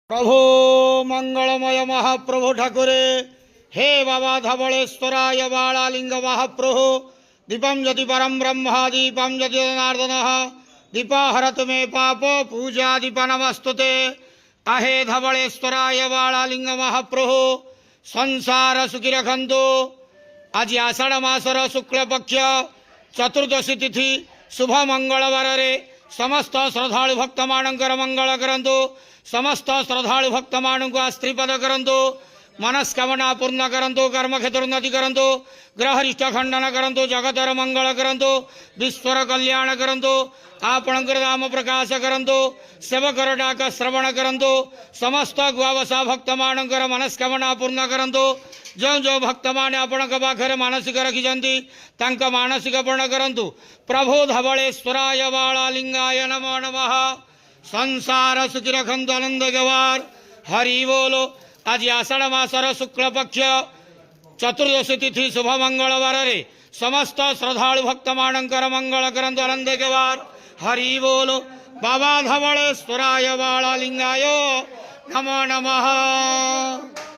प्रभो मंगलमय महाप्रभु ठाकुरे हे बाबा धवलेश्वराय बालालिंग महाप्रभु दीपम यदि परम ब्रह्म दीपम यदि जनार्दन दीपाहरत मे पाप पूजा दीप नमस्तुते अहे धवलेश्वराय बालालिंग महाप्रभु संसार सुखी रखंतु। आज आषाढ़ मासर शुक्ल पक्ष चतुर्दशी तिथि शुभ मंगलवार रे समस्त श्रद्धालु भक्त मानकर मंगल करंतु। समस्त श्रद्धालु भक्त मान को स्त्रीपद करंतु। मनस्कामना पूर्ण करंतु। कर्म क्षेत्र उन्नति करंतु। ग्रहरिष्ट खंडन करंतु। जगतर मंगल करंतु। विश्वर कल्याण करंतु। आपणकर नाम प्रकाश करंतु। सेवकर डाक श्रवण करंतु। समस्त गुआवसा भक्त मानकर मनस्कामना पूर्ण करंतु। जो जो भक्त माने आपण पाखरे मानसिक रखिजंती तांक मानसिक पूर्ण करंतु। प्रभु धवलेश्वराय बालालिंगाय नमो नमः। संसार सुखी रखंतु आनंद गवार हरि बोलो। आज आषाढ़ मासर शुक्ल पक्ष चतुर्दशी तिथि शुभ मंगलवार रे समस्त श्रद्धालु भक्त मानकर मंगल करंतु आनंद गवार हरि बोलो। बाबा धवलेश्वराय बालालिंगाय नमो नमः।